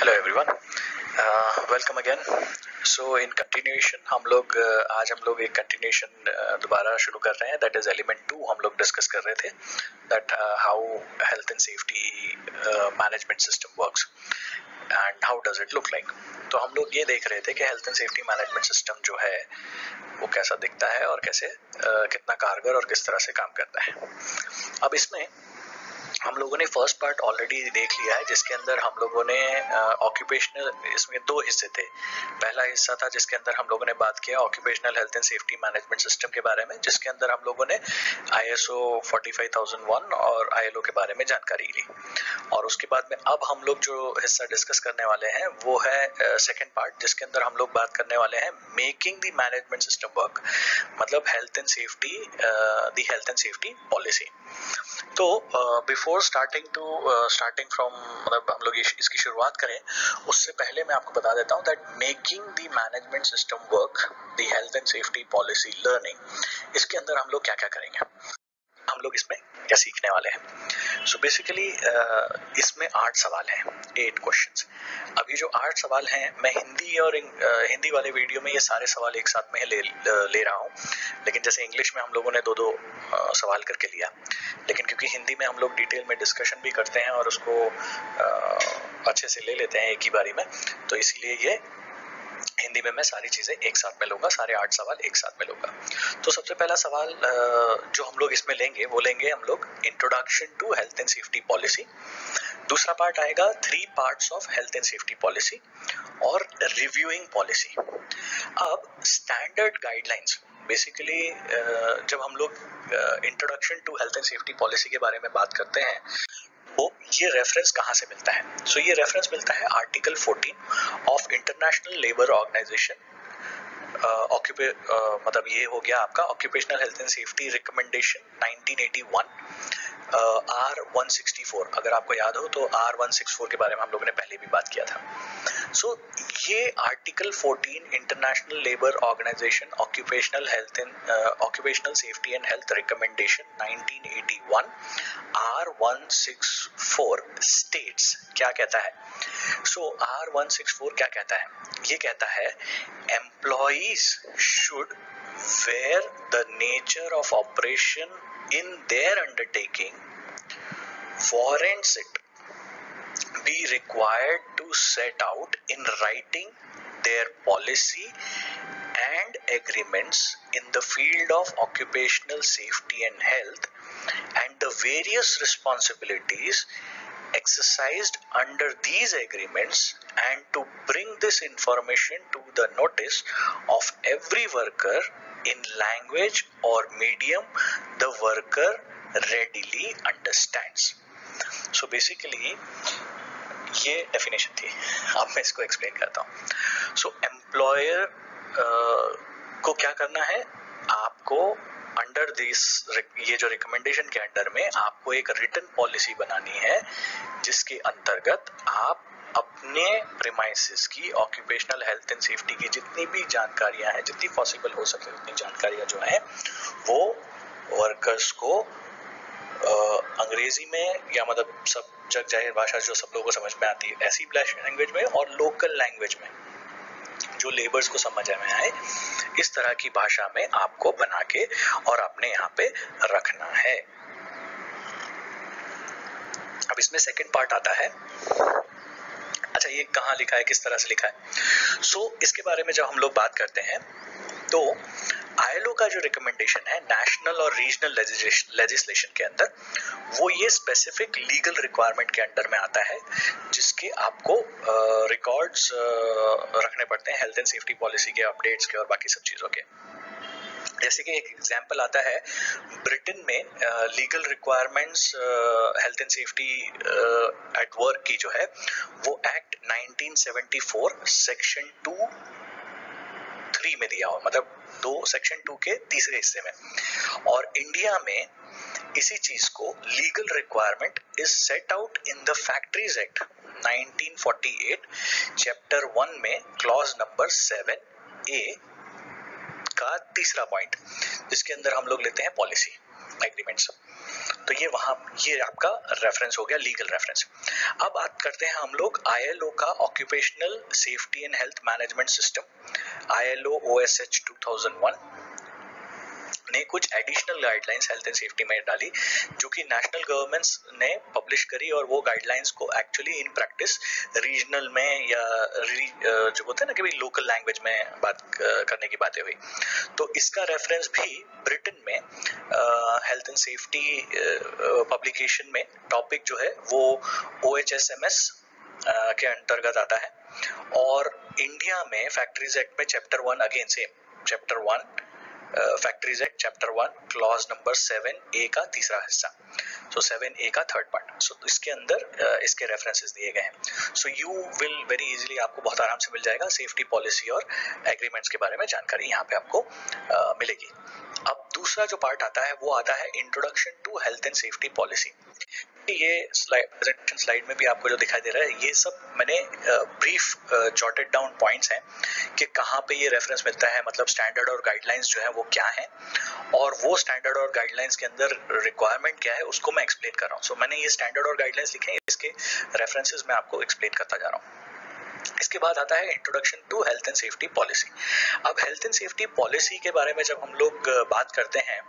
Hello everyone, welcome again. So in continuation आज हम लोग एक कंटिन्यूएशन दोबारा शुरू कर रहे हैं। दैट इज एलिमेंट 2 हम लोग डिस्कस कर रहे थे, that how health and safety management system works and how does it look like. तो हम लोग ये देख रहे थे कि health and safety management system जो है वो कैसा दिखता है और कैसे कितना कारगर और किस तरह से काम करता है। अब इसमें हम लोगों ने फर्स्ट पार्ट ऑलरेडी देख लिया है, जिसके अंदर हम लोगों ने ऑक्यूपेशनल, इसमें दो हिस्से थे। पहला हिस्सा था जिसके अंदर हम लोगों ने बात किया occupational health and safety management system के बारे में, जिसके अंदर हम लोगों ने ISO 45001 और ILO के बारे में जानकारी ली। और उसके बाद में अब हम लोग जो हिस्सा डिस्कस करने वाले हैं वो है सेकेंड पार्ट, जिसके अंदर हम लोग बात करने वाले हैं making the management system work, मतलब हेल्थ एंड सेफ्टी पॉलिसी। तो बिफोर स्टार्टिंग फ्रॉम, मतलब हम लोग इसकी शुरुआत करें उससे पहले मैं आपको बता देता हूं that making the management system work the health and safety policy learning, इसके अंदर हम लोग क्या क्या करेंगे, हम लोग इसमें क्या सीखने वाले हैं। सो बेसिकली इसमें 8 सवाल हैं, 8 क्वेश्चंस। अभी जो 8 सवाल हैं मैं हिंदी वाले वीडियो में ये सारे सवाल एक साथ में ले रहा हूँ, लेकिन जैसे इंग्लिश में हम लोगों ने दो सवाल करके लिया, लेकिन क्योंकि हिंदी में हम लोग डिटेल में डिस्कशन भी करते हैं और उसको अच्छे से ले लेते हैं एक ही बारी में, तो इसीलिए ये हिंदी में मैं सारी चीजें एक साथ में लूंगा, सारे 8 सवाल एक साथ में लूंगा। तो सबसे पहला सवाल जो हम लोग इसमें लेंगे वो लेंगे हम लोग introduction to health and safety policy. दूसरा पार्ट आएगा 3 parts of health and safety policy और रिव्यूइंग पॉलिसी। अब स्टैंडर्ड गाइडलाइंस, बेसिकली जब हम लोग introduction to health and safety policy के बारे में बात करते हैं तो ये रेफरेंस कहाँ से मिलता है। सो ये रेफरेंस मिलता है article 14 of international labour organisation. मतलब ये हो गया आपका occupational health and safety recommendation 1981 R164। अगर आपको याद हो तो R164 के बारे में हम लोगों ने पहले भी बात किया था। सो ये article 14 international labour organisation occupational safety and health recommendation 1981 R164 states क्या कहता है। सो R164 क्या कहता है, ये कहता है employees should wear the nature of operation in their undertaking warrants it be required to set out in writing their policy and agreements in the field of occupational safety and health and the various responsibilities exercised under these agreements, and to bring this information to the notice of every worker in language or medium the worker readily understands. So basically ये definition थी, अब मैं इसको explain करता हूँ। सो employer को क्या करना है, आपको अंडर दिस, ये जो रिकमेंडेशन के अंडर में आपको एक रिटन पॉलिसी बनानी है, जिसके अंतर्गत आप अपने प्रीमाइसेस की ऑक्यूपेशनल हेल्थ एंड सेफ्टी की जितनी भी जानकारियां हैं, जितनी पॉसिबल हो सके उतनी जानकारियां जो हैं वो वर्कर्स को अंग्रेजी में या मतलब सब जग जाहिर भाषा जो सब लोगों को समझ में आती है ऐसी लैंग्वेज में और लोकल लैंग्वेज में जो लेबर्स को समझ में आए, इस तरह की भाषा में आपको बना के और अपने यहाँ पे रखना है। अब इसमें सेकंड पार्ट आता है, अच्छा ये कहाँ लिखा है, किस तरह से लिखा है। सो इसके बारे में जब हम लोग बात करते हैं तो ILO का जो रिकमेंडेशन है नेशनल और रीजनल लेजिस्लेशन के अंदर, वो ये स्पेसिफिक लीगल रिक्वायरमेंट के अंडर में आता है, जिसके आपको रिकॉर्ड्स रखने पड़ते हैं हेल्थ एंड सेफ्टी पॉलिसी के, अपडेट्स के और बाकी सब चीज़ों के। जैसे कि एक एग्जांपल आता है ब्रिटेन में legal requirements health and safety at work की जो है वो एक्ट 1974 सेक्शन 2(3) में दिया हुआ, मतलब सेक्शन 2 के तीसरे हिस्से में। और इंडिया में इसी चीज को legal requirement is set out in the factories act 1948 chapter 1 में क्लॉज नंबर 7A का तीसरा पॉइंट, जिसके अंदर हम लोग लेते हैं पॉलिसी। एग्रीमेंट्स। तो ये आपका रेफरेंस हो गया, लीगल रेफरेंस। अब बात करते हैं हम लोग ILO का occupational safety and health management system. ILO OSH 2001 ने कुछ additional guidelines health and safety में डाली, जो कि नेशनल गवर्नमेंट्स ने पब्लिश करी, और वो गाइडलाइंस को एक्चुअली इन प्रैक्टिस रीजनल में या जो होता है ना कि भाई लोकल लैंग्वेज में बात करने की बातें हुई। तो इसका रेफरेंस भी ब्रिटेन में हेल्थ एंड सेफ्टी पब्लिकेशन में टॉपिक जो है वो OHSMS के अंतर्गत आता है, और इंडिया में फैक्ट्रीज एक्ट में chapter 1 again same chapter 1 factories act chapter 1 clause number 7A का तीसरा हिस्सा, सो 7A का थर्ड पार्ट, सो इसके अंदर इसके रेफरेंसेस दिए गए हैं। So you will very easily, आपको बहुत आराम से मिल जाएगा सेफ्टी पॉलिसी और एग्रीमेंट्स के बारे में जानकारी यहाँ पे आपको मिलेगी। अब दूसरा जो पार्ट आता है वो आता है introduction to health and safety policy. ये प्रेजेंटेशन स्लाइड में भी आपको जो दिखाई दे रहा है, ये सब मैंने ब्रीफ जॉटेड डाउन पॉइंट्स हैं कि कहाँ पे ये रेफरेंस मिलता है, मतलब स्टैंडर्ड और गाइडलाइंस जो है वो क्या है, और वो स्टैंडर्ड और गाइडलाइंस के अंदर रिक्वायरमेंट क्या है उसको मैं एक्सप्लेन कर रहा हूँ। सो मैंने ये स्टैंडर्ड और गाइडलाइंस लिखे हैं, इसके रेफरेंसेस मैं आपको एक्सप्लेन करता जा रहा हूँ। इसके बाद आता है introduction to health and safety policy. अब हेल्थ एंड सेफ्टी पॉलिसी के बारे में जब हम लोग बात करते हैं,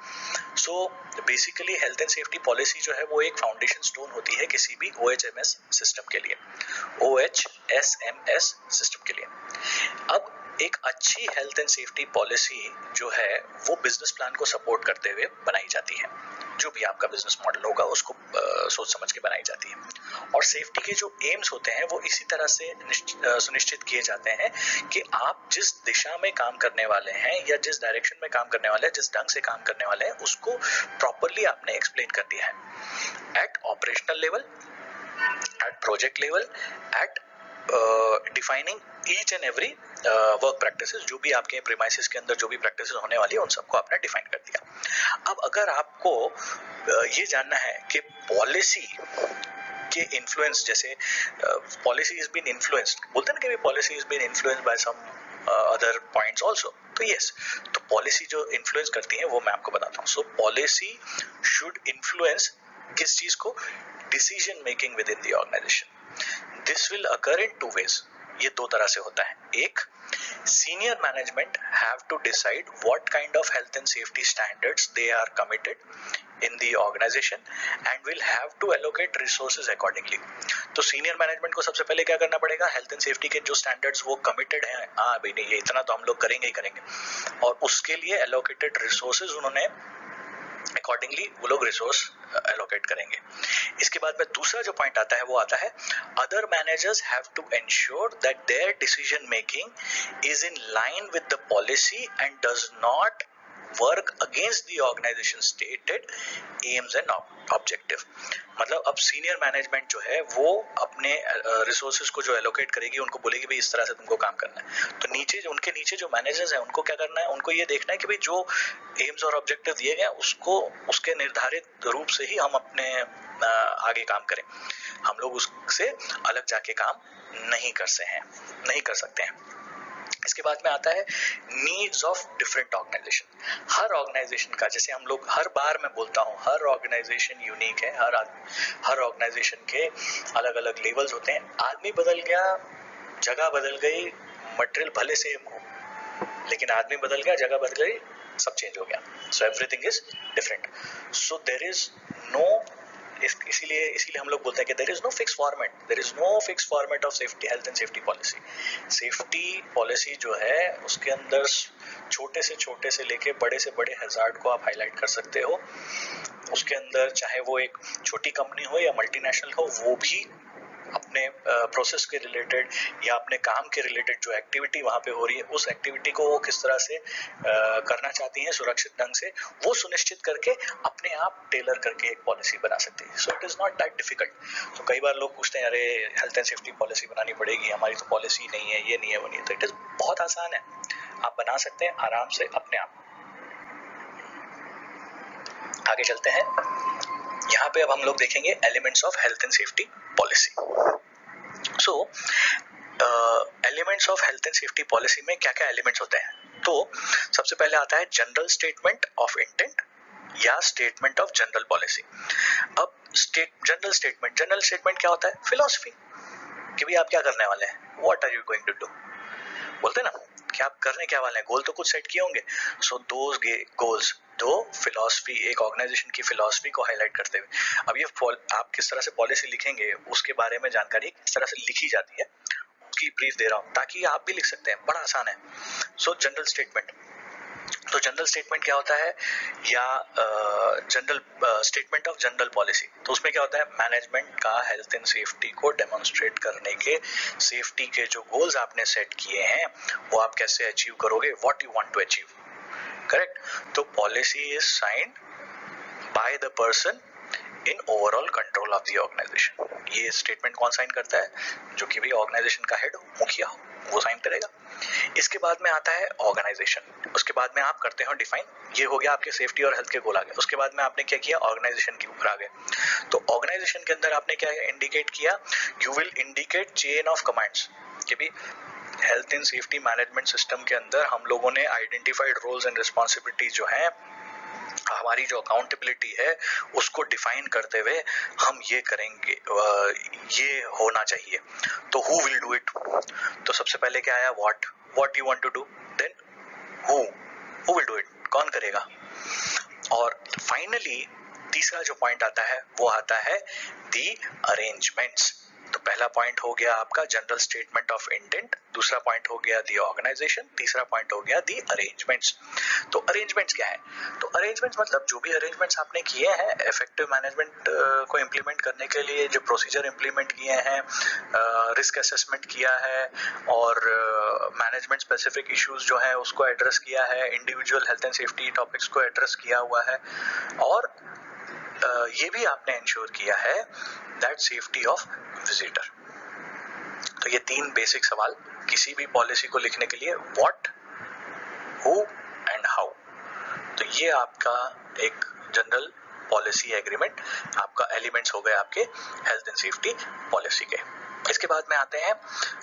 so basically health and safety policy जो है वो एक फाउंडेशन स्टोन होती है किसी भी OHMS सिस्टम के लिए, OHSMS सिस्टम के लिए। अब एक अच्छी हेल्थ एंड सेफ्टी पॉलिसी जो है वो बिजनेस प्लान को सपोर्ट करते हुए बनाई जाती है। जो भी आपका बिजनेस मॉडल होगा उसको सोच समझ के बनाई जाती है, और सेफ्टी के जो एम्स होते हैं वो इसी तरह से सुनिश्चित किए जाते हैं कि आप जिस दिशा में काम करने वाले हैं या जिस डायरेक्शन में काम करने वाले हैं, जिस ढंग से काम करने वाले हैं, उसको प्रॉपरली आपने एक्सप्लेन कर दिया है at operational level, at project level, at defining each and every work practices. जो भी आपके प्रीमाइसेस के अंदर जो भी प्रैक्टिसेस होने वाली है उन सबको आपने डिफाइन कर दिया। अब अगर आपको ये जानना है कि पॉलिसी के इन्फ्लुएंस, जैसे पॉलिसी इज बीन इन्फ्लुएंस्ड, बोलते हैं ना कि policy is been influenced by some other points also, तो यस, तो पॉलिसी जो इन्फ्लुएंस करती है वो मैं आपको बताता हूँ। सो पॉलिसी शुड इन्फ्लुएंस किस चीज को, decision making within the organisation. This will occur in two ways, ये दो तरह से होता है। एक, senior management have to decide what kind of health and safety standards they are committed in the organization and will have to allocate resources accordingly। तो senior management को सबसे पहले क्या करना पड़ेगा, हेल्थ एंड सेफ्टी के जो स्टैंडर्ड्स वो कमिटेड हैं, हाँ भाई नहीं ये इतना तो हम लोग करेंगे ही करेंगे, और उसके लिए एलोकेटेड रिसोर्सेज उन्होंने अकॉर्डिंगली वो लोग रिसोर्स एलोकेट करेंगे। इसके बाद में दूसरा जो पॉइंट आता है वो आता है, other managers have to ensure that their decision making is in line with the policy and does not work against the organisation stated aims and objective. मतलब अब सीनियर मैनेजमेंट जो है वो अपने रिसोर्सेज को जो एलोकेट करेगी, उनको बोलेगी भाई इस तरह से तुमको काम करना है, तो उनके नीचे जो मैनेजर्स हैं उनको क्या करना है, उनको ये देखना है कि भाई जो एम्स और ऑब्जेक्टिव दिए गए उसको उसके निर्धारित रूप से ही हम अपने आगे काम करें। हम लोग उससे अलग जाके काम नहीं कर सकते हैं। इसके बाद में आता है नीड्स ऑफ डिफरेंट ऑर्गेनाइजेशन। हर ऑर्गेनाइजेशन का, जैसे हम लोग हर बार मैं बोलता हूँ, हर ऑर्गेनाइजेशन यूनिक है, हर ऑर्गेनाइजेशन के अलग अलग लेवल्स होते हैं। आदमी बदल गया, जगह बदल गई, मटेरियल भले सेम हो, लेकिन आदमी बदल गया, जगह बदल गई, सब चेंज हो गया, so everything is different. So there is no, इसीलिए हम लोग बोलते हैं कि there is no fix format of safety, health and safety policy. Safety policy जो है उसके अंदर छोटे से लेके बड़े से बड़े हैजार्ड को आप हाईलाइट कर सकते हो। उसके अंदर चाहे वो एक छोटी कंपनी हो या मल्टीनेशनल हो, वो भी अपने प्रोसेस के रिलेटेड या अपने काम के रिलेटेड जो एक्टिविटी वहाँ पे हो रही है, उस एक्टिविटी को वो किस तरह से करना चाहती हैं सुरक्षित ढंग से, वो सुनिश्चित करके अपने आप टेलर करके एक पॉलिसी बना सकती है। So it is not that difficult. तो कई बार लोग पूछते हैं अरे हेल्थ एंड सेफ्टी पॉलिसी बनानी पड़ेगी, हमारी तो पॉलिसी नहीं है, ये नहीं है, वो नहीं है। तो इट इज बहुत आसान है, आप बना सकते हैं आराम से अपने आप। आगे चलते हैं, यहाँ पे अब हम लोग देखेंगे elements of health and safety policy. So elements of health and safety policy में क्या क्या एलिमेंट्स होते हैं? तो सबसे पहले आता है जनरल स्टेटमेंट ऑफ इंटेंट, या स्टेटमेंट ऑफ जनरल पॉलिसी। अब जनरल स्टेटमेंट क्या होता है? फिलॉसफी, कि भाई आप क्या करने वाले हैं, what are you going to do, बोलते हैं ना कि आप करने क्या वाले हैं, गोल तो कुछ सेट किए होंगे। सो दोज गोल्स, दो फिलॉसफी, एक ऑर्गेनाइजेशन की फिलॉसफी को हाईलाइट करते हुए। अब ये आप किस तरह से पॉलिसी लिखेंगे उसके बारे में जानकारी किस तरह से लिखी जाती है उसकी ब्रीफ दे रहा हूं, ताकि आप भी लिख सकते हैं, बड़ा आसान है। सो जनरल स्टेटमेंट, तो जनरल स्टेटमेंट क्या होता है, या general statement of general policy, तो उसमें क्या होता है, मैनेजमेंट का हेल्थ एंड सेफ्टी को डेमोन्स्ट्रेट करने के, सेफ्टी के जो गोल्स आपने सेट किए हैं वो आप कैसे अचीव करोगे, what you want to achieve, correct. तो policy is signed by the person in overall control of the organisation. ये स्टेटमेंट कौन साइन करता है? जो कि भी ऑर्गेनाइजेशन का हेड हो, मुखिया हो, वो साइन करेगा। इसके बाद में आता है ऑर्गेनाइजेशन, उसके बाद में आप करते हो डिफाइन, ये हो गया आपके सेफ्टी और हेल्थ के गोल आ गए। उसके बाद में आपने क्या किया, ऑर्गेनाइजेशन के ऊपर आ गए। तो ऑर्गेनाइजेशन के अंदर आपने क्या इंडिकेट किया, you will indicate chain of commands, कि भी health and safety management system के अंदर हम लोगों ने आइडेंटिफाइड रोल्स एंड रिस्पॉन्सिबिलिटी जो है, हमारी जो अकाउंटेबिलिटी है उसको डिफाइन करते हुए हम ये करेंगे, ये होना चाहिए। तो हु विल डू इट, तो सबसे पहले क्या आया, what you want to do, then who will do it, कौन करेगा, और फाइनली तीसरा जो पॉइंट आता है वो आता है दी अरेंजमेंट्स। तो पहला पॉइंट हो गया आपका जनरल स्टेटमेंट ऑफ इंटेंट, दूसरा पॉइंट हो गया दी ऑर्गेनाइजेशन, तीसरा पॉइंट हो गया दी अरेंजमेंट्स। तो अरेंजमेंट्स क्या है, तो अरेंजमेंट्स मतलब जो भी अरेंजमेंट्स आपने किए हैं इफेक्टिव मैनेजमेंट को इम्प्लीमेंट करने के लिए, जो प्रोसीजर इम्प्लीमेंट किए हैं, रिस्क असेसमेंट किया है, और मैनेजमेंट स्पेसिफिक इश्यूज जो है उसको एड्रेस किया है, individual health and safety topics को एड्रेस किया हुआ है, और ये भी आपने इंश्योर किया है दैट सेफ्टी ऑफ विजिटर। तो ये तीन बेसिक सवाल किसी भी पॉलिसी को लिखने के लिए, व्हाट, हु एंड हाउ। तो ये आपका एक जनरल पॉलिसी एग्रीमेंट, आपका एलिमेंट्स हो गए आपके हेल्थ एंड सेफ्टी पॉलिसी के। इसके बाद में आते हैं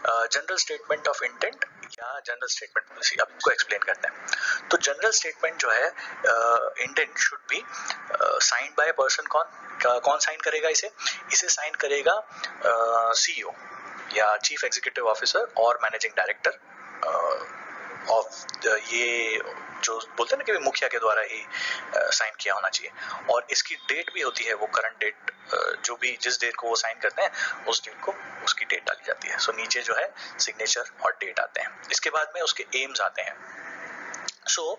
जनरल स्टेटमेंट ऑफ इंटेंट या जनरल स्टेटमेंट पॉलिसी। अब इसको एक्सप्लेन करते हैं। तो जनरल स्टेटमेंट जो है, intent should be signed by person, कौन साइन करेगा इसे साइन करेगा सीईओ या चीफ एग्जीक्यूटिव ऑफिसर और मैनेजिंग डायरेक्टर ऑफ ये जो बोलते हैं ना कि मुखिया के द्वारा ही साइन किया होना चाहिए। और इसकी डेट भी होती है, वो करंट डेट, जो भी जिस डेट को वो साइन करते हैं उस डेट को उसकी डेट डाली जाती है। सो नीचे जो है सिग्नेचर और डेट आते हैं। इसके बाद में उसके एम्स आते हैं। सो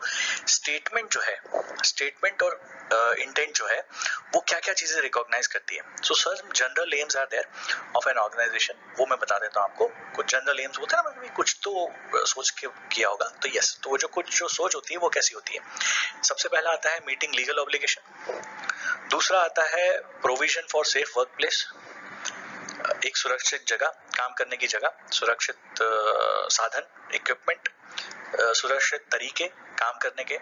स्टेटमेंट जो है, स्टेटमेंट और इंटेंट जो है वो क्या क्या चीजें रिकॉग्नाइज करती है। So sir general aims are there of an organisation, वो मैं बता देता हूँ आपको। कुछ जनरल एम्स होते हैं ना, कुछ तो सोच के किया होगा, तो यस, तो वो जो सोच होती है वो कैसी होती है। सबसे पहला आता है मीटिंग लीगल ऑब्लिगेशन, दूसरा आता है provision for safe work place, एक सुरक्षित जगह, काम करने की जगह, सुरक्षित साधन, इक्विपमेंट, सुरक्षित तरीके काम करने के,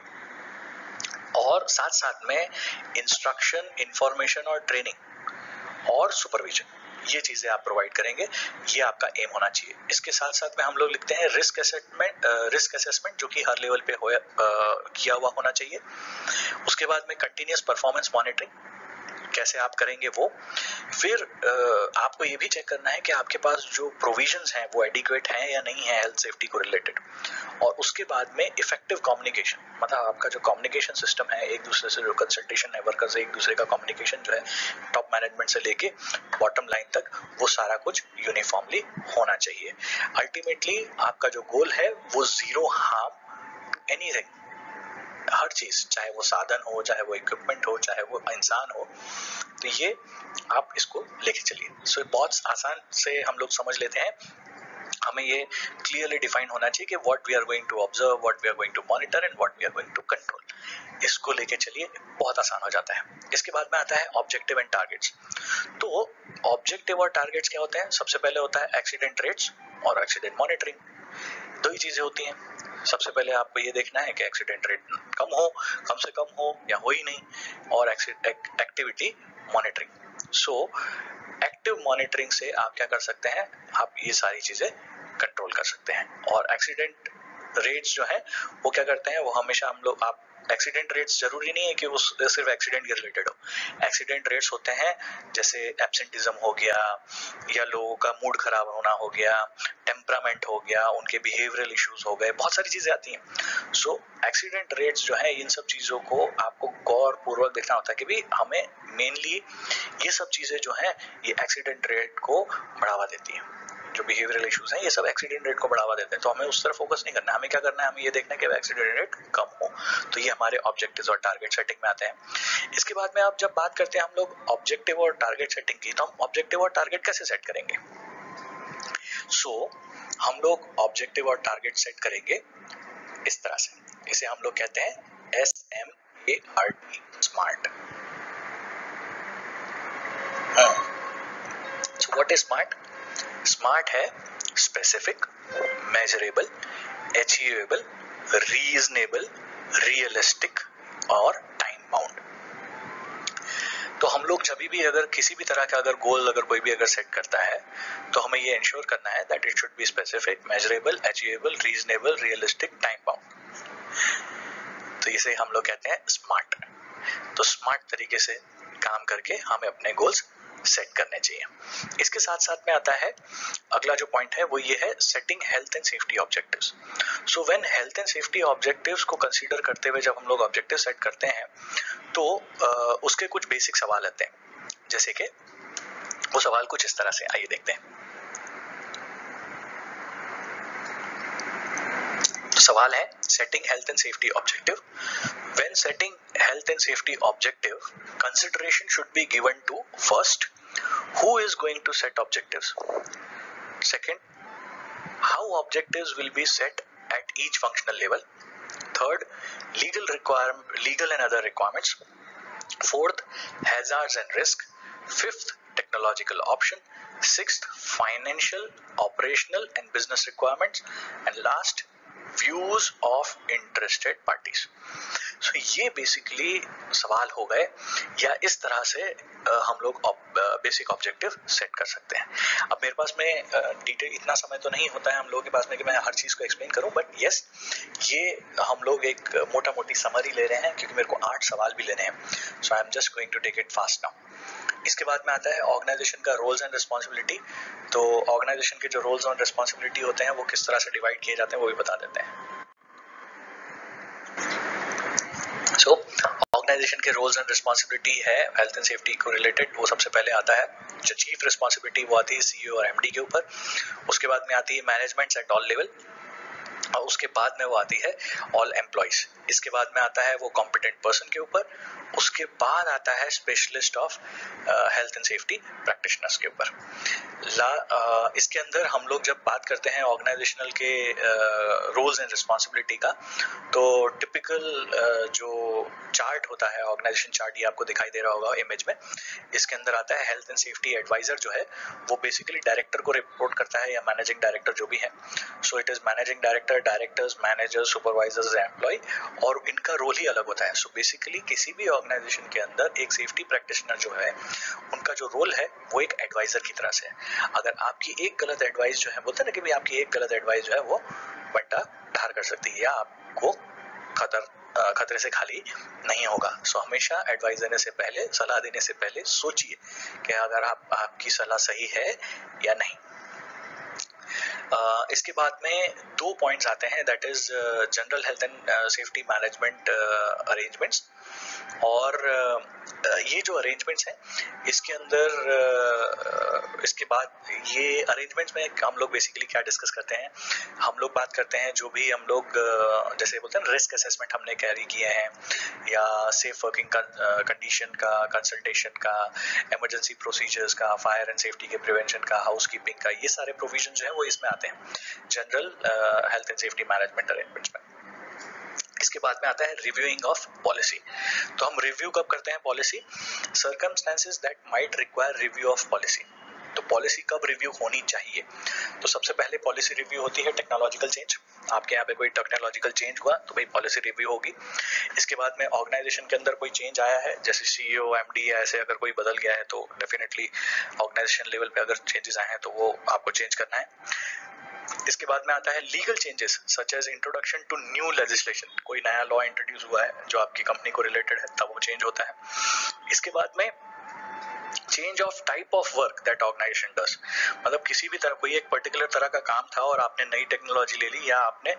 और साथ साथ में इंस्ट्रक्शन, इंफॉर्मेशन और ट्रेनिंग और सुपरविजन, ये चीजें आप प्रोवाइड करेंगे, ये आपका एम होना चाहिए। इसके साथ साथ में हम लोग लिखते हैं रिस्क असेसमेंट, जो कि हर लेवल पे किया हुआ होना चाहिए। उसके बाद में कंटिन्यूअस परफॉर्मेंस मॉनिटरिंग, कैसे आप करेंगे वो। फिर आपको ये भी चेक करना है कि आपके पास जो प्रोविजंस हैं वो एडिक्वेट हैं या नहीं है हेल्थ सेफ्टी को रिलेटेड। और उसके बाद में इफेक्टिव कम्युनिकेशन, मतलब आपका जो कम्युनिकेशन सिस्टम है, एक दूसरे से जो कंसल्टेशन है, वर्कर से एक दूसरे का कम्युनिकेशन जो है, टॉप मैनेजमेंट से लेके बॉटम लाइन तक, वो सारा कुछ यूनिफॉर्मली होना चाहिए। अल्टीमेटली आपका जो गोल है वो जीरो हार्म टू एनीथिंग, हर चीज, चाहे वो साधन हो, चाहे वो इक्विपमेंट हो, चाहे वो इंसान हो। तो ये आप इसको लेके चलिए। सो बहुत आसान से हम लोग समझ लेते हैं, हमें ये क्लियरली डिफाइन होना चाहिए कि what we are going to observe, what we are going to monitor and what we are going to control. इसको लेके चलिए, बहुत आसान हो जाता है। इसके बाद में आता है ऑब्जेक्टिव एंड टारगेट्स। तो ऑब्जेक्टिव और टारगेट्स क्या होते हैं? सबसे पहले होता है एक्सीडेंट रेट्स और एक्सीडेंट मॉनिटरिंग, दो ही चीजें होती हैं। सबसे पहले आपको ये देखना है कि एक्सीडेंट रेट कम से कम हो या हो ही नहीं, और activity monitoring. So active monitoring से आप क्या कर सकते हैं, आप ये सारी चीजें कंट्रोल कर सकते हैं। और एक्सीडेंट रेट्स जो है वो क्या करते हैं, वो हमेशा आप एक्सीडेंट रेट्स जरूरी नहीं है कि वो सिर्फ एक्सीडेंट के रिलेटेड हो। एक्सीडेंट रेट्स होते हैं जैसे एब्सेंटिज्म हो गया, या लोगों का मूड खराब होना हो गया, टेम्परामेंट हो गया, उनके बिहेवियरल इश्यूज हो गए, बहुत सारी चीजें आती हैं। सो एक्सीडेंट रेट्स जो है, इन सब चीजों को आपको गौर पूर्वक देखना होता है कि भाई हमें मेनली ये सब चीजें जो है ये एक्सीडेंट रेट को बढ़ावा देती है। जो बिहेवियरल इश्यूज हैं ये सब एक्सीडेंट रेट को बढ़ावा देते हैं, तो हमें उस तरफ फोकस नहीं करना है। हमें क्या करना है, हमें ये देखना है कि एक्सीडेंट रेट कम हो। तो ये हमारे ऑब्जेक्टिव्स और टारगेट सेटिंग में आते हैं। इसके बाद में आप जब बात करते हैं हम लोग ऑब्जेक्टिव और टारगेट सेटिंग की, तो हम ऑब्जेक्टिव और टारगेट कैसे सेट करेंगे? हम लोग ऑब्जेक्टिव और टारगेट सेट करेंगे इस तरह से। इसे हम लोग कहते हैं SMART, smart. So what is SMART? Smart है specific, measurable, achievable, reasonable, realistic और टाइम बाउंड। तो हम लोग जब भी अगर किसी भी तरह का अगर गोल अगर कोई भी अगर सेट करता है, तो हमें ये इंश्योर करना है that it should be specific, measurable, achievable, reasonable, realistic, time bound. तो इसे हम लोग कहते हैं स्मार्ट। तो स्मार्ट तरीके से काम करके हमें अपने गोल्स सेट करने चाहिए। इसके साथ साथ में आता है अगला जो पॉइंट है, वो ये है setting health and safety objectives. So when health and safety objectives को कंसीडर करते हुए जब हम लोग ऑब्जेक्टिव सेट करते हैं, तो उसके कुछ बेसिक सवाल आते हैं। जैसे कि वो सवाल कुछ इस तरह से, आइए देखते हैं। तो सवाल है setting health and safety objective. When setting health and safety objective, consideration should be given to first, who is going to set objectives? Second, how objectives will be set at each functional level? Third, legal and other requirements. Fourth, hazards and risk. Fifth, technological option. Sixth, financial, operational and business requirements. And last, views of interested parties. So ये basically सवाल हो गए, या इस तरह से हम लोग बेसिक ऑब्जेक्टिव सेट कर सकते हैं। अब मेरे पास में डिटेल इतना समय तो नहीं होता है हम लोगों के पास में कि मैं हर चीज को एक्सप्लेन करूं, बट यस, ये हम लोग एक मोटा मोटी समरी ले रहे हैं क्योंकि मेरे को 8 सवाल भी लेने हैं। So I am just going to take it fast now. इसके बाद में आता है ऑर्गेनाइजेशन का रोल्स एंड रिस्पॉन्सिबिलिटी। तो ऑर्गेनाइजेशन के जो रोल्स एंड रिस्पॉन्सिबिलिटी होते हैं वो किस तरह से डिवाइड किए जाते हैं वो भी बता देते हैं। सो ऑर्गेनाइजेशन के रोल्स एंड रिस्पॉन्सिबिलिटी है हेल्थ एंड सेफ्टी को रिलेटेड। वो सबसे पहले आता है जो चीफ रिस्पॉन्सिबिलिटी, वो आती है CEO और MD के ऊपर। उसके बाद में आती है मैनेजमेंट एट ऑल लेवल, और उसके बाद में वो आती है ऑल एम्प्लॉइज। इसके बाद में आता है वो कॉम्पिटेंट पर्सन के ऊपर। उसके बाद आता है specialist of health and safety practitioners के ऊपर। इसके अंदर हम लोग जब बात करते हैं ऑर्गेनाइजेशनल के रोल्स एंड रिस्पॉन्सिबिलिटी का, तो टिपिकल जो चार्ट होता है, ऑर्गेनाइजेशन चार्ट, ये आपको दिखाई दे रहा होगा इमेज में। इसके अंदर आता है हेल्थ एंड सेफ्टी एडवाइजर, जो है वो बेसिकली डायरेक्टर को रिपोर्ट करता है, या मैनेजिंग डायरेक्टर जो भी है। So it is managing director, directors, managers, supervisors, employee, और इनका रोल ही अलग होता है। सो बेसिकली किसी भी ऑर्गेनाइजेशन के अंदर एक सेफ्टी प्रैक्टिशनर जो है, उनका जो रोल है वो एक एडवाइजर की तरह से है। अगर आपकी एक गलत एडवाइस जो है, बोलते हैं ना कि भाई आपकी एक गलत एडवाइस जो है वो बट्टा धार कर सकती है, या आपको खतरे से खाली नहीं होगा। सो हमेशा एडवाइस देने से पहले, सलाह देने से पहले सोचिए कि अगर आपकी सलाह सही है या नहीं। इसके बाद में 2 पॉइंट्स आते हैं, that is general health and safety management arrangements. और ये जो अरेंजमेंट्स हैं, इसके अंदर इसके बाद ये अरेंजमेंट्स में हम लोग बेसिकली क्या डिस्कस करते हैं, हम लोग बात करते हैं जो भी हम लोग जैसे बोलते हैं रिस्क असेसमेंट हमने कैरी किए हैं, या सेफ वर्किंग कंडीशन का, कंसल्टेशन का, इमरजेंसी प्रोसीजर्स का, फायर एंड सेफ्टी के प्रिवेंशन का, हाउसकीपिंग का, ये सारे प्रोविजन जो है वो इसमें आते हैं general health and safety management arrangements में। इसके बाद में आता है रिव्यूइंग ऑफ पॉलिसी। तो हम रिव्यू कब करते हैं policy? Circumstances that might require review of policy. तो पॉलिसी कब रिव्यू होनी चाहिए? तो सबसे पहले पॉलिसी रिव्यू होती है टेक्नोलॉजिकल चेंज। आपके यहाँ पे कोई टेक्नोलॉजिकल चेंज हुआ तो भाई पॉलिसी रिव्यू होगी। इसके बाद में ऑर्गेनाइजेशन के अंदर कोई चेंज आया है, जैसे CEO, MD ऐसे अगर कोई बदल गया है, तो डेफिनेटली ऑर्गेनाइजेशन लेवल पे अगर चेंजेस आए हैं तो वो आपको चेंज करना है। इसके बाद में आता है legal changes such as introduction to new legislation, कोई नया लॉ इंट्रोड्यूस हुआ है जो आपकी कंपनी को रिलेटेड है तब वो चेंज होता है। इसके बाद में change of type of work that organisation does, मतलब किसी भी तरह कोई एक पर्टिकुलर तरह का काम था और आपने नई टेक्नोलॉजी ले ली या आपने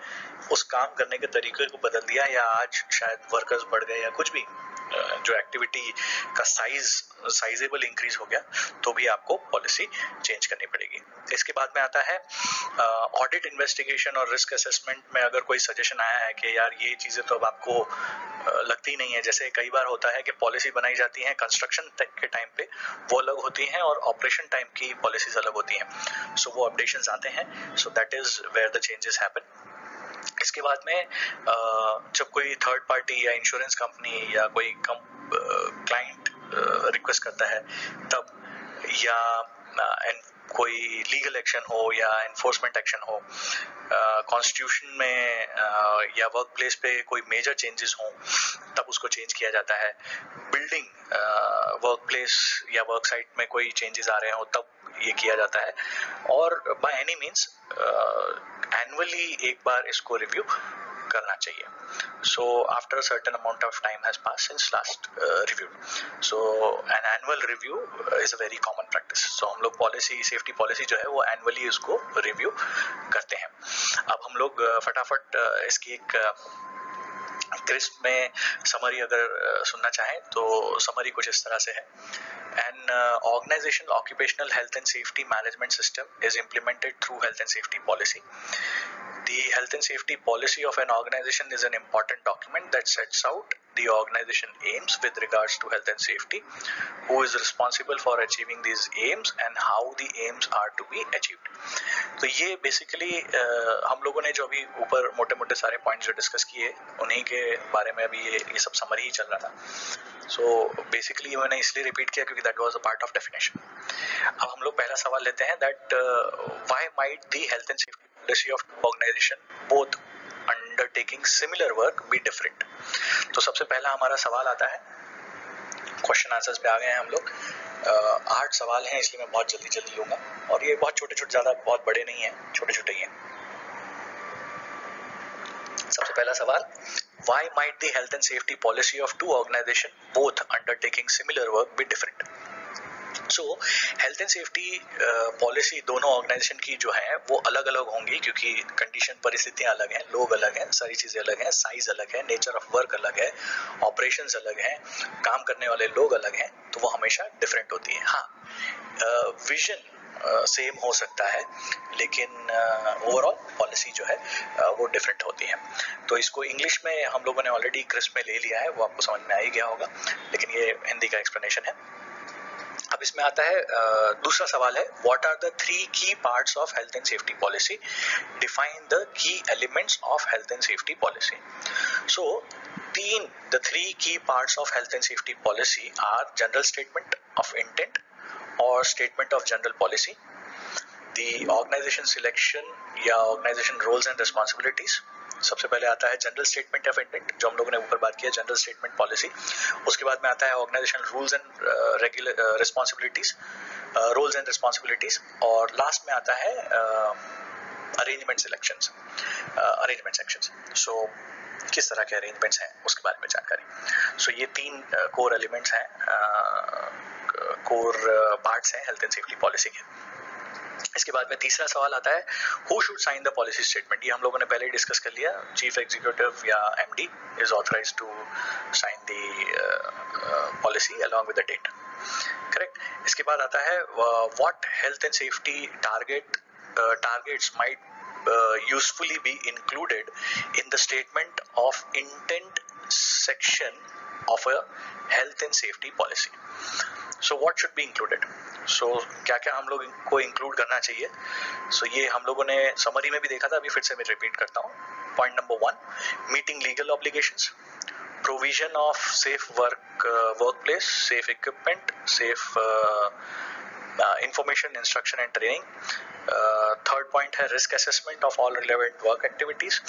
उस काम करने के तरीके को बदल दिया या आज शायद वर्कर्स बढ़ गए या कुछ भी जो एक्टिविटी का साइजेबल इंक्रीज हो गया तो भी आपको पॉलिसी चेंज करनी पड़ेगी। इसके बाद में आता है ऑडिट इन्वेस्टिगेशन और रिस्क असेसमेंट में अगर कोई सजेशन आया है कि यार ये चीजें तो अब आपको लगती नहीं है, जैसे कई बार होता है कि पॉलिसी बनाई जाती है कंस्ट्रक्शन के टाइम पे वो अलग होती हैं और ऑपरेशन टाइम की पॉलिसीज अलग होती हैं, सो वो अपडेशंस आते हैं, so that is where the changes happen. इसके बाद में जब कोई थर्ड पार्टी या इंश्योरेंस कंपनी या कोई क्लाइंट रिक्वेस्ट करता है तब, या कोई लीगल एक्शन हो या एनफोर्समेंट एक्शन हो, कॉन्स्टिट्यूशन में या वर्क प्लेस पे कोई मेजर चेंजेस हो तब उसको चेंज किया जाता है। बिल्डिंग वर्क प्लेस या वर्क साइट में कोई चेंजेस आ रहे हो तब ये किया जाता है, और बाय एनी मीन्स एनुअली एक बार इसको रिव्यू करना चाहिए। So after a certain amount of time has passed since last review, so an annual review is a very common practice. So हम लोग पॉलिसी, सेफ्टी पॉलिसी जो है वो एनुअली उसको रिव्यू करते हैं। अब हम लोग फटाफट इसकी एक क्रिस्प में समरी अगर सुनना चाहें तो समरी कुछ इस तरह से है। An organizational occupational health and safety management system is implemented through health and safety policy. The health and safety policy of an organization is an important document that sets out the organization aims with regards to health and safety, who is responsible for achieving these aims and how the aims are to be achieved. तो ये basically हम लोगों ने जो अभी ऊपर मोटे मोटे सारे पॉइंट्स जो डिस्कस किए उन्हीं के बारे में अभी ये सब समरी ही चल रहा था। सो बेसिकली मैंने इसलिए रिपीट किया क्योंकि that was a part of definition. अब हम लोग पहला सवाल लेते हैं that why might the health and safety policy of organisation both undertaking similar work be different. तो सबसे पहला हमारा सवाल आता है, क्वेश्चन आंसर्स पे आ गए हैं हम लोग। 8 सवाल हैं इसलिए मैं बहुत जल्दी लूंगा, और ये बहुत छोटे छोटे, ज्यादा बहुत बड़े नहीं हैं, छोटे छोटे ही हैं। सबसे पहला सवाल, why might the health and safety policy of two organizations both undertaking similar work be different? So health and safety policy दोनों ऑर्गेनाइजेशन की जो है वो अलग अलग होंगी क्योंकि कंडीशन, परिस्थितियां अलग हैं, लोग अलग हैं, सारी चीजें अलग हैं, साइज अलग है, नेचर ऑफ वर्क अलग है, ऑपरेशंस अलग हैं, काम करने वाले लोग अलग हैं, तो वो हमेशा डिफरेंट होती है। हाँ, विजन सेम हो सकता है लेकिन ओवरऑल पॉलिसी जो है वो डिफरेंट होती है। तो इसको इंग्लिश में हम लोगों ने ऑलरेडी क्रिस्प में ले लिया है, वो आपको समझ में आ ही गया होगा, लेकिन ये हिंदी का एक्सप्लेनेशन है। अब इसमें आता है दूसरा सवाल है, व्हाट आर द 3 की parts of health and safety policy, define the key elements of health and safety policy. So the 3 key parts of health and safety policy are general statement of intent or statement of general policy, the organization selection या organization roles and responsibilities। सबसे पहले आता है general statement of intent, जो हम लोगों ने ऊपर बात किया, जनरल स्टेटमेंट पॉलिसी। उसके बाद में आता है organisation rules and regular responsibilities, roles and responsibilities, और लास्ट में आता है arrangement selections, arrangement sections. So किस तरह के अरेंजमेंट्स हैं उसके बारे में जानकारी। सो ये 3 कोर एलिमेंट्स हैं, कोर पार्ट्स हैं हेल्थ एंड सेफ्टी पॉलिसी के। इसके बाद में तीसरा सवाल आता है, who should sign the policy statement. ये हम लोगों ने पहले ही डिस्कस कर लिया, चीफ एग्जीक्यूटिव या MD is authorised to sign the policy along with the date, correct. इसके बाद आता है, what health and safety targets might usefully be included in the statement of intent section of a health and safety policy. So what should be included? So क्या हम लोग इनको include करना चाहिए? So ये हम लोगों ने समरी में भी देखा था, अभी फिर से मैं रिपीट करता हूँ। Point number 1, meeting legal obligations, provision of safe workplace, safe equipment, safe information, instruction and training. Third point है risk assessment of all relevant work activities.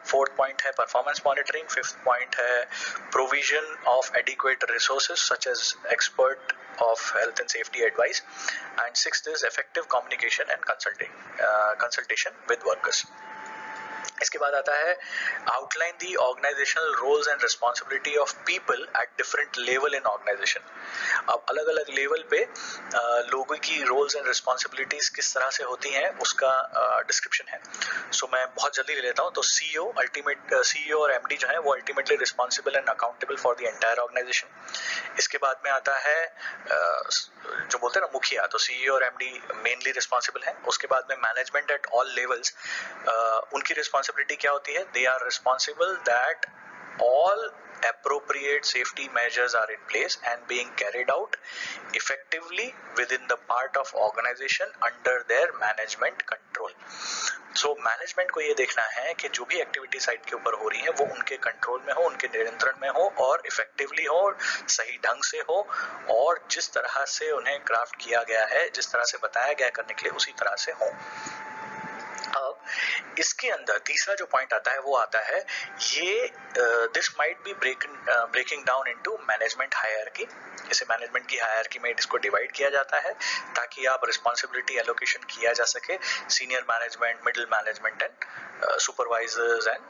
Fourth point है परफॉर्मेंस मॉनिटरिंग। फिफ्थ पॉइंट है provision of adequate resources such as expert of health and safety advice, and sixth is effective communication and consultation with workers. इसके बाद आता है outline the organisational roles and responsibility of people at different level in organisation. अब अलग अलग level पे लोगों की रोल्स एंड रिस्पॉन्सिबिलिटीज किस तरह से होती हैं उसका डिस्क्रिप्शन है. सो मैं बहुत जल्दी ले लेता हूँ. तो सीईओ और एमडी जो है वो ultimately responsible and accountable for the entire organisation. इसके बाद में आता है जो बोलते हैं ना मुखिया, तो सीईओ और एमडी मेनली रिस्पॉन्सिबल हैं. उसके बाद में मैनेजमेंट एट ऑल लेवल्स, उनकी रिस्पॉन्सिबिलिटी क्या होती है? They are responsible that all appropriate safety measures are in place and being carried out effectively within the part of organization under their management control. So management को ये देखना है कि जो भी एक्टिविटी साइट के ऊपर हो रही है वो उनके कंट्रोल में हो, उनके नियंत्रण में हो और इफेक्टिवली हो, सही ढंग से हो और जिस तरह से उन्हें क्राफ्ट किया गया है, जिस तरह से बताया गया करने के लिए उसी तरह से हो. अब इसके अंदर तीसरा जो पॉइंट आता है वो आता है ये this might be breaking down into management hierarchy. इसे मैनेजमेंट की हायरार्की में इसको डिवाइड किया जाता है ताकि आप रिस्पॉन्सिबिलिटी एलोकेशन किया जा सके senior management, middle management and supervisors and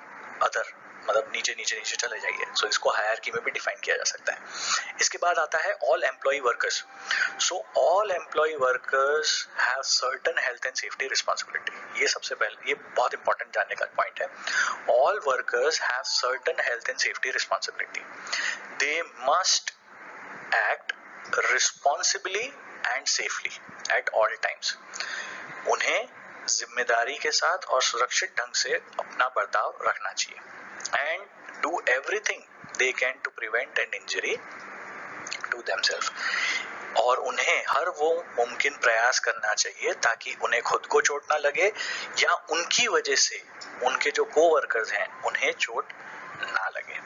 other, मतलब नीचे नीचे नीचे चले जाइए. सो इसको हायरार्की में भी डिफाइन किया जा सकता है. इसके बाद आता है all employ workers. So all employ workers have certain health and safety responsibility. ये सबसे पहले, ये बहुत इंपॉर्टेंट जानने का पॉइंट है. All workers have certain health and safety responsibility. They must act responsibly and safely at all times. उन्हें जिम्मेदारी के साथ और सुरक्षित ढंग से अपना बर्ताव रखना चाहिए and do everything they can to prevent an injury to themselves. और उन्हें हर वो मुमकिन प्रयास करना चाहिए ताकि उन्हें खुद को चोट ना लगे या उनकी वजह से उनके जो कोवर्कर्स हैं उन्हें चोट ना लगे.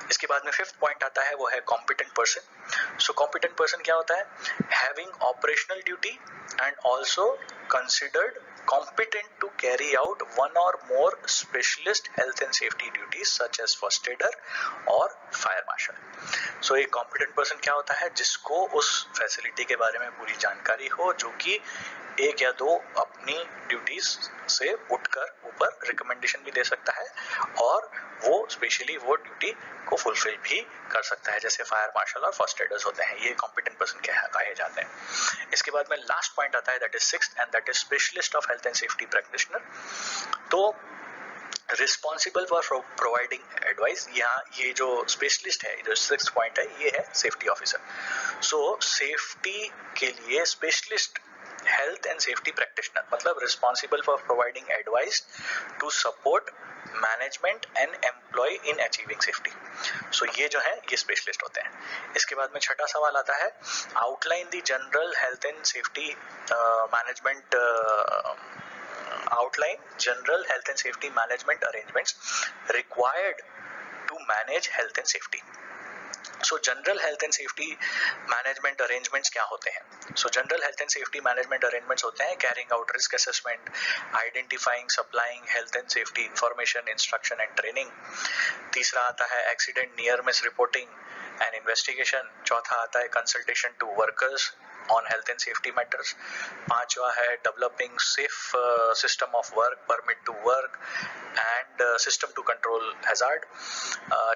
इसके बाद में फिफ्थ पॉइंट आता है वो है कॉम्पिटेंट पर्सन. सो कॉम्पिटेंट पर्सन क्या होता है? Having operational duty and also considered competent to carry out one or more specialist health and safety duties such as first aider और fire marshal. So एक competent person क्या होता है? जिसको उस फैसिलिटी के बारे में पूरी जानकारी हो, जो कि एक या दो अपनी ड्यूटीज से उठकर ऊपर रिकमेंडेशन भी दे सकता है और वो स्पेशली वो ड्यूटी को फुलफिल भी कर सकता है, जैसे फायर मार्शल और फर्स्ट एडर्स होते हैं. ये कॉम्पिटेंट पर्सन कहे जाते हैं. इसके बाद में लास्ट पॉइंट आता है that is sixth and that is specialist of health and safety practitioner. तो रिस्पॉन्सिबल फॉर प्रोवाइडिंग एडवाइस, यहाँ ये जो स्पेशलिस्ट है, जो सिक्स्थ पॉइंट है, ये है सेफ्टी ऑफिसर. सो सेफ्टी के लिए specialist health and safety practitioner मतलब responsible for providing advice to support management and employ in achieving safety. So ये जो है ये स्पेशलिस्ट होते हैं. इसके बाद में छठा सवाल आता है outline the general health and safety management outline general health and safety management arrangements required to manage health and safety. So general health and safety management arrangements क्या होते हैं? So general health and safety management arrangements होते हैं carrying out risk assessment, identifying, supplying health and safety information, instruction and training. तीसरा आता है accident near miss reporting and investigation. चौथा आता है consultation to workers on health and safety matters. पांचवा है developing safe system of work, permit to work and system to control hazard.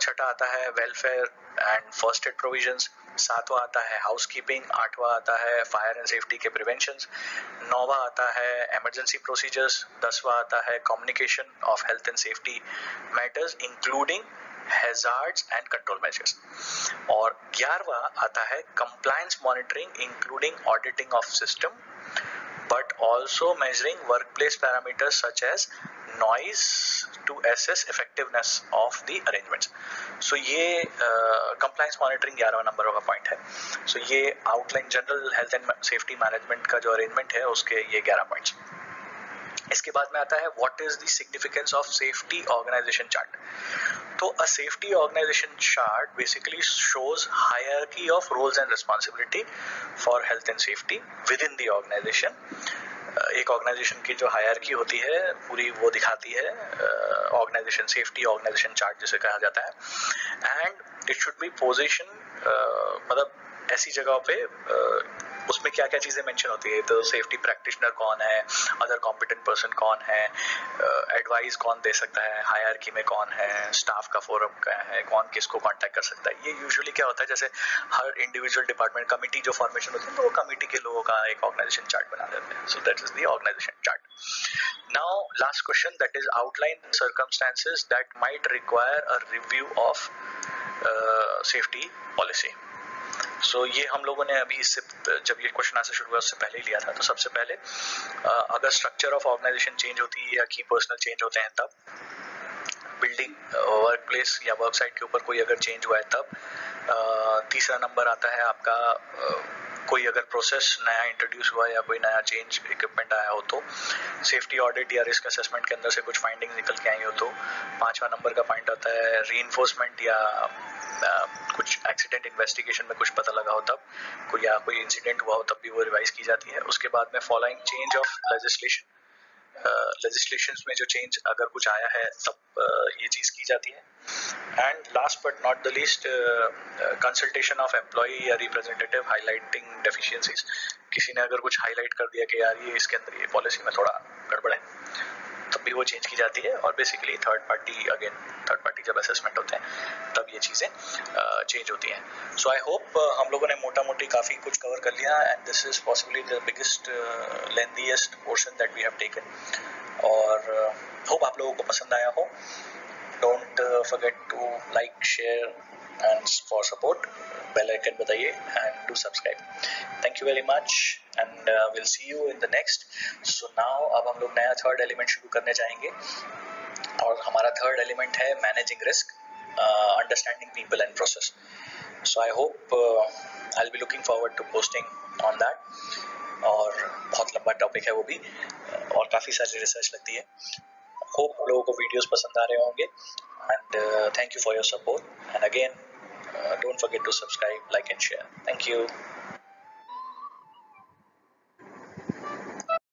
छठा आता है welfare and first aid provisions. सातवां आता है housekeeping. आठवां आता है fire and safety के preventions. नौवां आता है emergency procedures. दसवां आता है communication of health and safety matters including hazards and control measures. और 11वां आता है compliance monitoring including auditing of system but also measuring workplace parameters such as noise to assess effectiveness of the arrangements. So ये compliance monitoring 11वां number का point है. So ये outline general health and safety management का जो arrangement है उसके ये 11 points. इसके बाद में आता है what is the significance of safety organisation chart. तो a safety organisation chart basically shows hierarchy of roles and responsibility for health and safety within the organisation. एक ऑर्गेनाइजेशन की जो हायरार्की होती है पूरी वो दिखाती है ऑर्गेनाइजेशन सेफ्टी ऑर्गेनाइजेशन चार्ट जिसे कहा जाता है. And it should be position मतलब ऐसी जगहों पे उसमें क्या क्या चीजें मेंशन होती है, तो सेफ्टी प्रैक्टिशनर कौन है, अदर कॉम्पिटेंट पर्सन कौन है, एडवाइस कौन दे सकता है, हायरार्की में कौन है, स्टाफ का फोरम क्या है, कौन किसको कांटेक्ट कर सकता है। ये यूजुअली क्या होता है, जैसे हर इंडिविजुअल डिपार्टमेंट कमिटी जो फॉर्मेशन होती है, तो वो कमिटी के लोगों का एक ऑर्गेनाइजेशन चार्ट बना देते हैं। So that is the organisation chart. Now last question, that is outline circumstances that might require a review of safety policy. So ये हम लोगों ने अभी इससे, जब ये क्वेश्चन आंसर शुरू हुआ उससे पहले ही लिया था। तो सबसे पहले अगर स्ट्रक्चर ऑफ ऑर्गेनाइजेशन चेंज होती है या की पर्सनल चेंज होते हैं तब, बिल्डिंग, वर्क प्लेस या वर्क साइट के ऊपर कोई अगर चेंज हुआ है तब, तीसरा नंबर आता है आपका कोई अगर प्रोसेस नया इंट्रोड्यूस हुआ या कोई नया चेंज इक्विपमेंट आया हो तो, सेफ्टी ऑडिट या रिस्क असेसमेंट के अंदर से कुछ फाइंडिंग निकल के आई हो तो, पांचवा नंबर का पॉइंट आता है रीइंफोर्समेंट या कुछ एक्सीडेंट इन्वेस्टिगेशन में कुछ पता लगा हो तब, कोई इंसिडेंट हुआ हो तब भी वो रिवाइज की जाती है। उसके बाद में फॉलोइंग चेंज ऑफ लेजिस्लेशंस में जो चेंज अगर कुछ आया है तब ये चीज की जाती है। And last but not the least, consultation of employ या रिप्रेजेंटेटिव हाईलाइटिंग डेफिशिएंसीज। किसी ने अगर कुछ हाईलाइट कर दिया कि यार ये इसके अंदर ये पॉलिसी में थोड़ा गड़बड़ है, तब भी वो चेंज की जाती है। और बेसिकली थर्ड पार्टी जब असेसमेंट होते हैं तब ये चीजें चेंज होती हैं। सो आई होप हम लोगों ने मोटा मोटी काफी कुछ कवर कर लिया, and this is possibly the biggest lengthiest portion that we have taken, और होप आप लोगों को पसंद आया हो। Don't forget to like, share and for support bell icon बताइए and to subscribe. Thank you very much and will see you in the next. So now अब हम लोग नया थर्ड एलिमेंट शुरू करने जाएंगे, और हमारा थर्ड एलिमेंट है managing risk, understanding people and process. So I hope I will be looking forward to posting on that, और बहुत लंबा टॉपिक है वो भी, और काफी सारी रिसर्च लगती है। होप लोगों को वीडियोस पसंद आ रहे होंगे, and thank you for your support, and again don't forget to subscribe, like and share. Thank you.